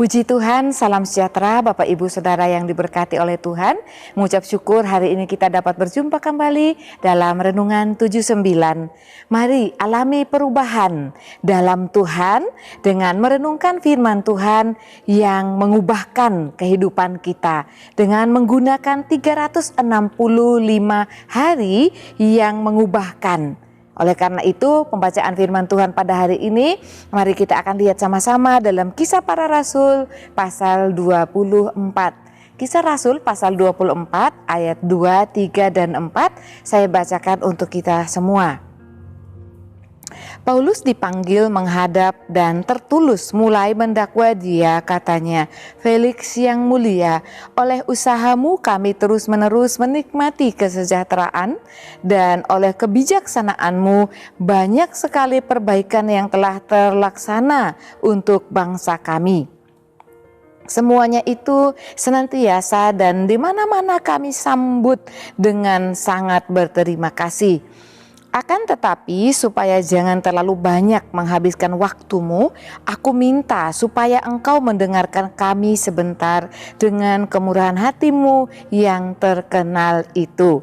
Puji Tuhan, salam sejahtera Bapak Ibu Saudara yang diberkati oleh Tuhan. Mengucap syukur hari ini kita dapat berjumpa kembali dalam Renungan 79. Mari alami perubahan dalam Tuhan dengan merenungkan firman Tuhan yang mengubahkan kehidupan kita. Dengan menggunakan 365 hari yang mengubahkan. Oleh karena itu, pembacaan firman Tuhan pada hari ini, mari kita akan lihat sama-sama dalam Kisah Para Rasul pasal 24. Kisah Rasul pasal 24 ayat 2, 3, dan 4 saya bacakan untuk kita semua. Paulus dipanggil menghadap dan Tertulus mulai mendakwa dia, katanya, "Felix yang mulia, oleh usahamu kami terus-menerus menikmati kesejahteraan dan oleh kebijaksanaanmu banyak sekali perbaikan yang telah terlaksana untuk bangsa kami. Semuanya itu senantiasa dan di mana-mana kami sambut dengan sangat berterima kasih. Akan tetapi supaya jangan terlalu banyak menghabiskan waktumu, aku minta supaya engkau mendengarkan kami sebentar dengan kemurahan hatimu yang terkenal itu."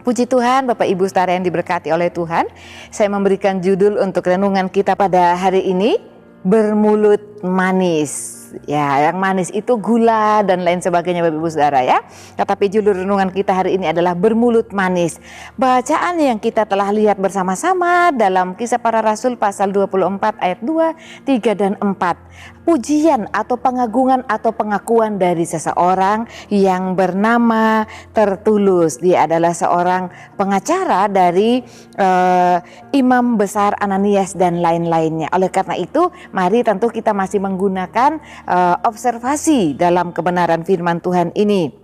Puji Tuhan, Bapak Ibu Saudara yang diberkati oleh Tuhan. Saya memberikan judul untuk renungan kita pada hari ini, bermulut manis. Ya, yang manis itu gula dan lain sebagainya Bapak Ibu Saudara ya. Tetapi judul renungan kita hari ini adalah bermulut manis. Bacaan yang kita telah lihat bersama-sama dalam Kisah Para Rasul pasal 24 ayat 2, 3, dan 4. Pujian atau pengagungan atau pengakuan dari seseorang yang bernama Tertulus. Dia adalah seorang pengacara dari Imam Besar Ananias dan lain-lainnya. Oleh karena itu, mari tentu kita masih menggunakan observasi dalam kebenaran firman Tuhan ini.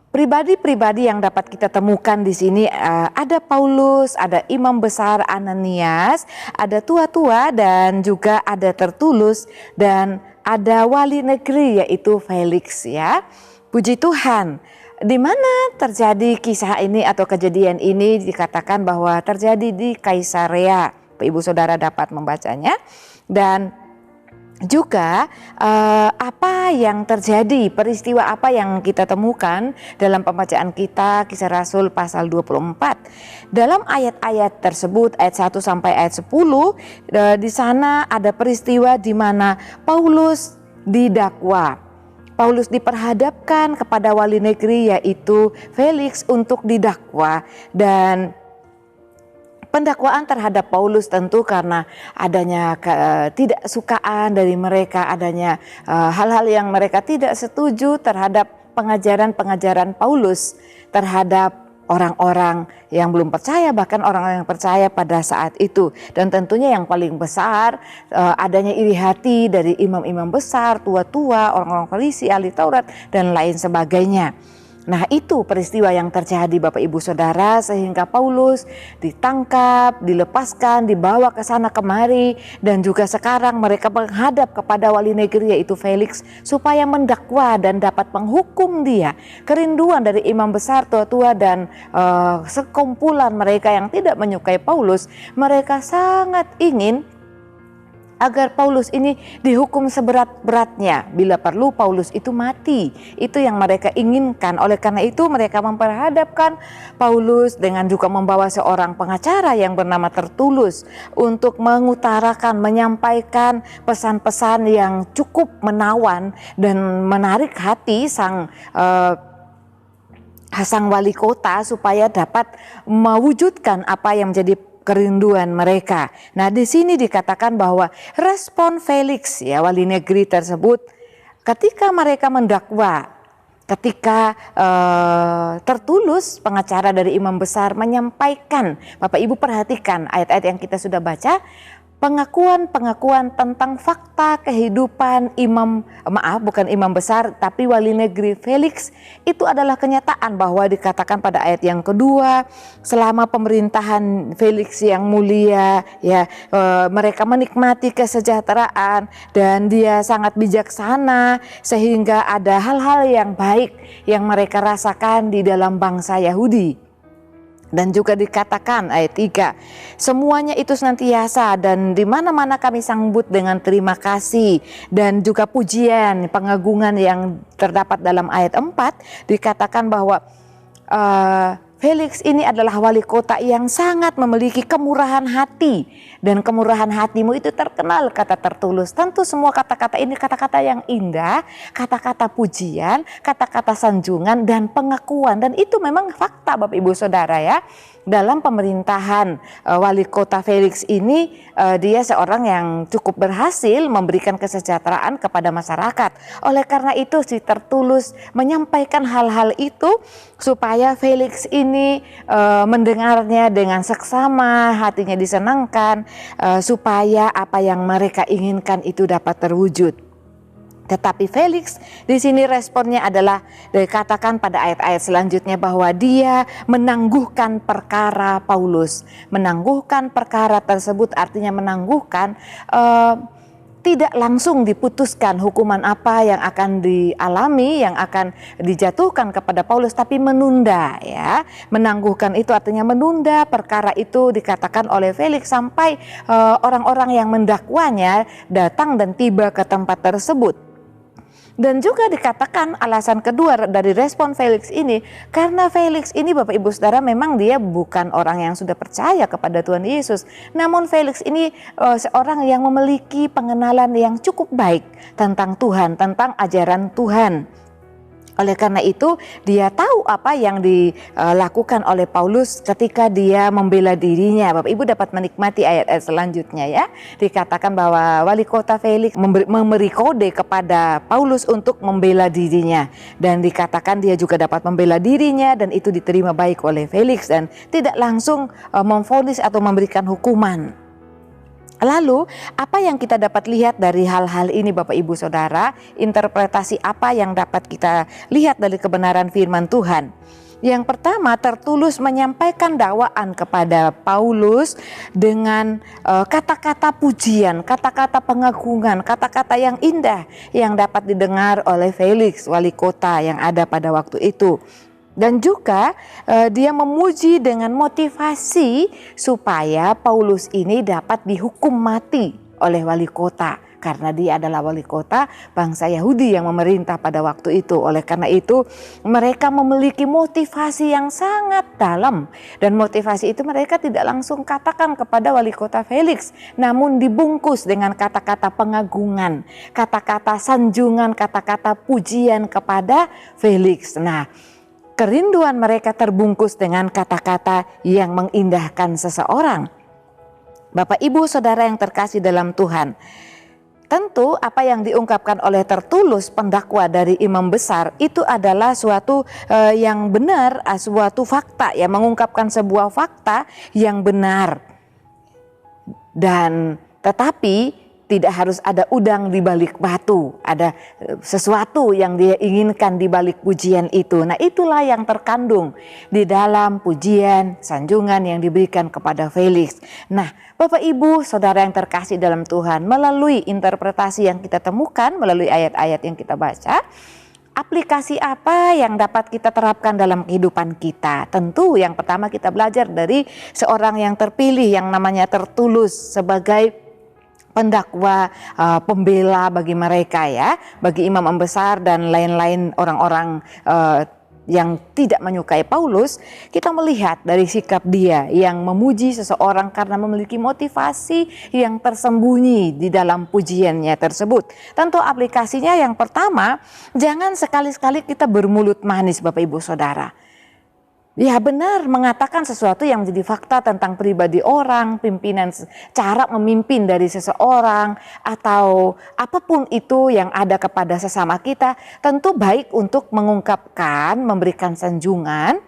Pribadi-pribadi yang dapat kita temukan di sini ada Paulus, ada Imam Besar Ananias, ada tua-tua dan juga ada Tertulus dan ada wali negeri yaitu Felix ya. Puji Tuhan. Di mana terjadi kisah ini atau kejadian ini dikatakan bahwa terjadi di Kaisarea. Ibu Saudara dapat membacanya dan juga apa yang terjadi, peristiwa apa yang kita temukan dalam pembacaan kita Kisah Rasul pasal 24. Dalam ayat-ayat tersebut, ayat 1 sampai ayat 10, di sana ada peristiwa di mana Paulus didakwa. Paulus diperhadapkan kepada wali negeri yaitu Felix untuk didakwa dan pendakwaan terhadap Paulus tentu karena adanya ketidaksukaan dari mereka, adanya hal-hal yang mereka tidak setuju terhadap pengajaran-pengajaran Paulus terhadap orang-orang yang belum percaya, bahkan orang-orang yang percaya pada saat itu. Dan tentunya yang paling besar adanya iri hati dari imam-imam besar, tua-tua, orang-orang Farisi, ahli Taurat, dan lain sebagainya. Nah, itu peristiwa yang terjadi Bapak Ibu Saudara sehingga Paulus ditangkap, dilepaskan, dibawa ke sana kemari dan juga sekarang mereka menghadap kepada wali negeri yaitu Felix supaya mendakwa dan dapat menghukum dia. Kerinduan dari imam besar, tua-tua dan sekumpulan mereka yang tidak menyukai Paulus, mereka sangat ingin agar Paulus ini dihukum seberat-beratnya. Bila perlu Paulus itu mati. Itu yang mereka inginkan. Oleh karena itu mereka memperhadapkan Paulus dengan juga membawa seorang pengacara yang bernama Tertulus untuk mengutarakan, menyampaikan pesan-pesan yang cukup menawan dan menarik hati sang wali kota supaya dapat mewujudkan apa yang menjadi kerinduan mereka. Nah, di sini dikatakan bahwa respon Felix ya wali negeri tersebut ketika mereka mendakwa, ketika Tertulus pengacara dari imam besar menyampaikan, Bapak Ibu perhatikan ayat-ayat yang kita sudah baca, pengakuan-pengakuan tentang fakta kehidupan bukan imam besar tapi wali negeri Felix itu adalah kenyataan bahwa dikatakan pada ayat yang kedua selama pemerintahan Felix yang mulia ya mereka menikmati kesejahteraan dan dia sangat bijaksana sehingga ada hal-hal yang baik yang mereka rasakan di dalam bangsa Yahudi. Dan juga dikatakan ayat 3, semuanya itu senantiasa dan di mana-mana kami sambut dengan terima kasih. Dan juga pujian, pengagungan yang terdapat dalam ayat 4 dikatakan bahwa Felix ini adalah wali kota yang sangat memiliki kemurahan hati, dan kemurahan hatimu itu terkenal, kata tertulus. Tentu semua kata-kata ini kata-kata yang indah, kata-kata pujian, kata-kata sanjungan dan pengakuan, dan itu memang fakta Bapak Ibu Saudara ya. Dalam pemerintahan wali kota Felix ini, dia seorang yang cukup berhasil memberikan kesejahteraan kepada masyarakat. Oleh karena itu si tertulus menyampaikan hal-hal itu supaya Felix ini mendengarnya dengan seksama, hatinya disenangkan, supaya apa yang mereka inginkan itu dapat terwujud. Tetapi Felix di sini responnya adalah dikatakan pada ayat-ayat selanjutnya bahwa dia menangguhkan perkara Paulus. Menangguhkan perkara tersebut artinya menangguhkan, tidak langsung diputuskan hukuman apa yang akan dialami, yang akan dijatuhkan kepada Paulus, tapi menunda ya. Menangguhkan itu artinya menunda perkara itu, dikatakan oleh Felix sampai orang-orang yang mendakwanya datang dan tiba ke tempat tersebut. Dan juga dikatakan alasan kedua dari respon Felix ini, karena Felix ini Bapak Ibu Saudara memang dia bukan orang yang sudah percaya kepada Tuhan Yesus. Namun Felix ini seorang yang memiliki pengenalan yang cukup baik tentang Tuhan, tentang ajaran Tuhan. Oleh karena itu dia tahu apa yang dilakukan oleh Paulus ketika dia membela dirinya. Bapak Ibu dapat menikmati ayat-ayat selanjutnya ya. Dikatakan bahwa wali kota Felix memberi kode kepada Paulus untuk membela dirinya. Dan dikatakan dia juga dapat membela dirinya dan itu diterima baik oleh Felix dan tidak langsung memvonis atau memberikan hukuman. Lalu apa yang kita dapat lihat dari hal-hal ini Bapak Ibu Saudara? Interpretasi apa yang dapat kita lihat dari kebenaran firman Tuhan? Yang pertama, tertulus menyampaikan dakwaan kepada Paulus dengan kata-kata pujian, kata-kata pengagungan, kata-kata yang indah yang dapat didengar oleh Felix, wali kota yang ada pada waktu itu. Dan juga dia memuji dengan motivasi supaya Paulus ini dapat dihukum mati oleh wali kota. Karena dia adalah wali kota bangsa Yahudi yang memerintah pada waktu itu. Oleh karena itu mereka memiliki motivasi yang sangat dalam. Dan motivasi itu mereka tidak langsung katakan kepada wali kota Felix. Namun dibungkus dengan kata-kata pengagungan, kata-kata sanjungan, kata-kata pujian kepada Felix. Nah, kerinduan mereka terbungkus dengan kata-kata yang mengindahkan seseorang. Bapak Ibu Saudara yang terkasih dalam Tuhan, tentu apa yang diungkapkan oleh tertulus pendakwa dari imam besar itu adalah suatu yang benar, suatu fakta, ya, mengungkapkan sebuah fakta yang benar. Dan tetapi tidak harus ada udang di balik batu, ada sesuatu yang dia inginkan di balik pujian itu. Nah, itulah yang terkandung di dalam pujian, sanjungan yang diberikan kepada Felix. Nah, Bapak Ibu Saudara yang terkasih dalam Tuhan, melalui interpretasi yang kita temukan, melalui ayat-ayat yang kita baca, aplikasi apa yang dapat kita terapkan dalam kehidupan kita? Tentu yang pertama kita belajar dari seorang yang terpilih yang namanya Tertulus sebagai pendakwa, pembela bagi mereka ya, bagi imam besar dan lain-lain orang-orang yang tidak menyukai Paulus. Kita melihat dari sikap dia yang memuji seseorang karena memiliki motivasi yang tersembunyi di dalam pujiannya tersebut. Tentu aplikasinya yang pertama, jangan sekali-sekali kita bermulut manis Bapak Ibu Saudara. Ya, benar mengatakan sesuatu yang menjadi fakta tentang pribadi orang, pimpinan, cara memimpin dari seseorang, atau apapun itu yang ada kepada sesama kita, tentu baik untuk mengungkapkan, memberikan sanjungan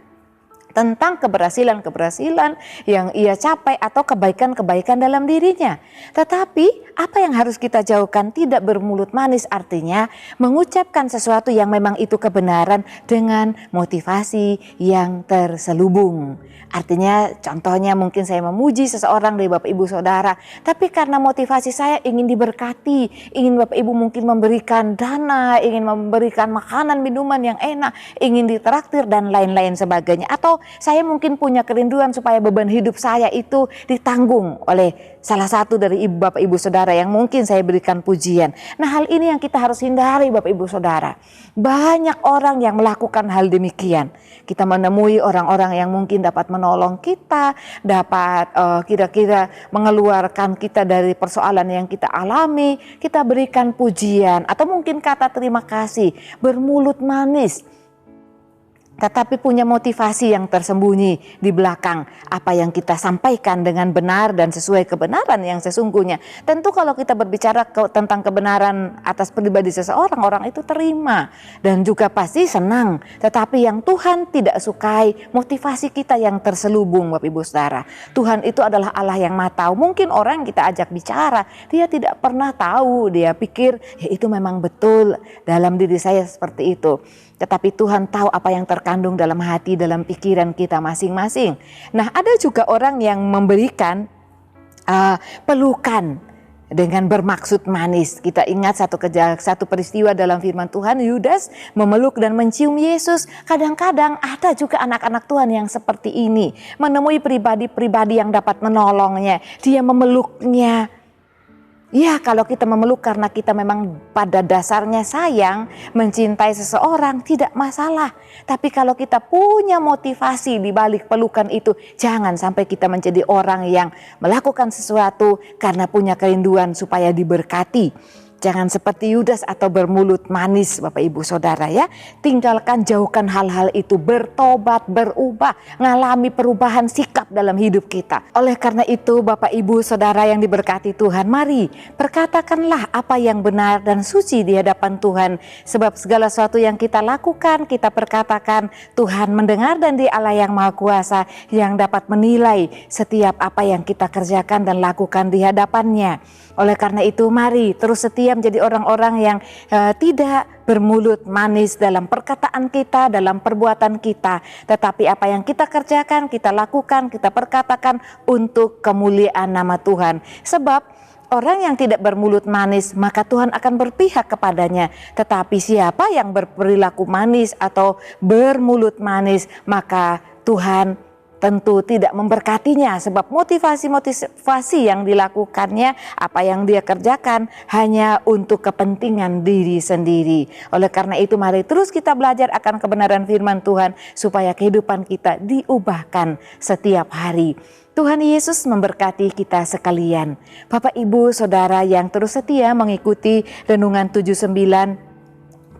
tentang keberhasilan-keberhasilan yang ia capai atau kebaikan-kebaikan dalam dirinya. Tetapi apa yang harus kita jauhkan? Tidak bermulut manis, artinya mengucapkan sesuatu yang memang itu kebenaran dengan motivasi yang terselubung. Artinya contohnya mungkin saya memuji seseorang dari Bapak Ibu Saudara, tapi karena motivasi saya ingin diberkati, ingin Bapak Ibu mungkin memberikan dana, ingin memberikan makanan, minuman yang enak, ingin ditraktir dan lain-lain sebagainya. Atau saya mungkin punya kerinduan supaya beban hidup saya itu ditanggung oleh salah satu dari Bapak Ibu Saudara yang mungkin saya berikan pujian. Nah, hal ini yang kita harus hindari Bapak Ibu Saudara. Banyak orang yang melakukan hal demikian. Kita menemui orang-orang yang mungkin dapat menolong kita, dapat kira-kira mengeluarkan kita dari persoalan yang kita alami, kita berikan pujian atau mungkin kata terima kasih, bermulut manis, tetapi punya motivasi yang tersembunyi di belakang apa yang kita sampaikan dengan benar dan sesuai kebenaran yang sesungguhnya. Tentu kalau kita berbicara tentang kebenaran atas pribadi seseorang, orang itu terima dan juga pasti senang. Tetapi yang Tuhan tidak sukai motivasi kita yang terselubung, Bapak Ibu Saudara. Tuhan itu adalah Allah yang Maha Tahu. Mungkin orang kita ajak bicara, dia tidak pernah tahu, dia pikir ya itu memang betul dalam diri saya seperti itu. Tetapi Tuhan tahu apa yang terkandung dalam hati, dalam pikiran kita masing-masing. Nah, ada juga orang yang memberikan pelukan dengan bermaksud manis. Kita ingat satu peristiwa dalam firman Tuhan, Yudas memeluk dan mencium Yesus. Kadang-kadang ada juga anak-anak Tuhan yang seperti ini, menemui pribadi-pribadi yang dapat menolongnya. Dia memeluknya. Ya, kalau kita memeluk karena kita memang pada dasarnya sayang, mencintai seseorang tidak masalah. Tapi kalau kita punya motivasi di balik pelukan itu, jangan sampai kita menjadi orang yang melakukan sesuatu karena punya kerinduan supaya diberkati. Jangan seperti Yudas atau bermulut manis, Bapak Ibu Saudara ya. Tinggalkan, jauhkan hal-hal itu, bertobat, berubah, ngalami perubahan sikap dalam hidup kita. Oleh karena itu Bapak Ibu Saudara yang diberkati Tuhan, mari perkatakanlah apa yang benar dan suci di hadapan Tuhan. Sebab segala sesuatu yang kita lakukan, kita perkatakan, Tuhan mendengar dan Dia Allah yang Maha Kuasa yang dapat menilai setiap apa yang kita kerjakan dan lakukan di hadapannya. Oleh karena itu mari terus setia menjadi orang-orang yang tidak bermulut manis dalam perkataan kita, dalam perbuatan kita. Tetapi apa yang kita kerjakan, kita lakukan, kita perkatakan untuk kemuliaan nama Tuhan. Sebab orang yang tidak bermulut manis maka Tuhan akan berpihak kepadanya. Tetapi siapa yang berperilaku manis atau bermulut manis maka Tuhan tentu tidak memberkatinya, sebab motivasi yang dilakukannya, apa yang dia kerjakan hanya untuk kepentingan diri sendiri. Oleh karena itu mari terus kita belajar akan kebenaran firman Tuhan supaya kehidupan kita diubahkan setiap hari. Tuhan Yesus memberkati kita sekalian. Bapak Ibu Saudara yang terus setia mengikuti Renungan 79,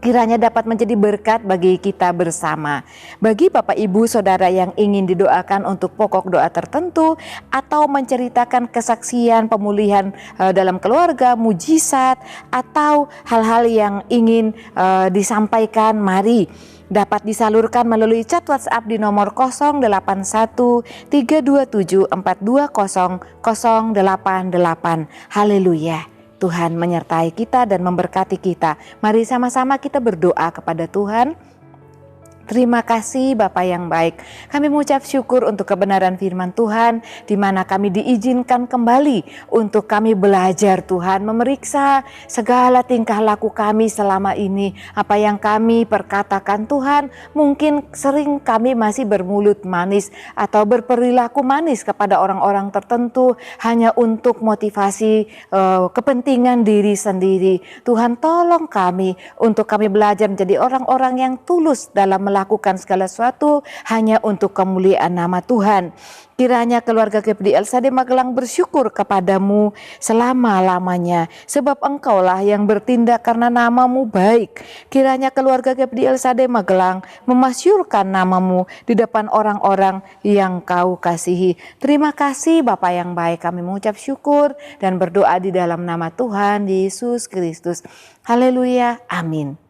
kiranya dapat menjadi berkat bagi kita bersama. Bagi Bapak Ibu Saudara yang ingin didoakan untuk pokok doa tertentu atau menceritakan kesaksian pemulihan dalam keluarga, mujizat atau hal-hal yang ingin disampaikan, mari dapat disalurkan melalui chat WhatsApp di nomor 081 327 420 088. Haleluya. Tuhan menyertai kita dan memberkati kita. Mari sama-sama kita berdoa kepada Tuhan. Terima kasih Bapa yang baik. Kami mengucap syukur untuk kebenaran firman Tuhan, di mana kami diizinkan kembali untuk kami belajar Tuhan, memeriksa segala tingkah laku kami selama ini. Apa yang kami perkatakan Tuhan, mungkin sering kami masih bermulut manis atau berperilaku manis kepada orang-orang tertentu hanya untuk motivasi kepentingan diri sendiri. Tuhan tolong kami untuk kami belajar menjadi orang-orang yang tulus dalam melakukan segala sesuatu hanya untuk kemuliaan nama Tuhan. Kiranya keluarga GPD LSAD Magelang bersyukur kepadamu selama-lamanya, sebab engkaulah yang bertindak karena namamu baik. Kiranya keluarga GPD LSAD Magelang memasyurkan namamu di depan orang-orang yang kau kasihi. Terima kasih Bapa yang baik, kami mengucap syukur dan berdoa di dalam nama Tuhan Yesus Kristus. Haleluya, amin.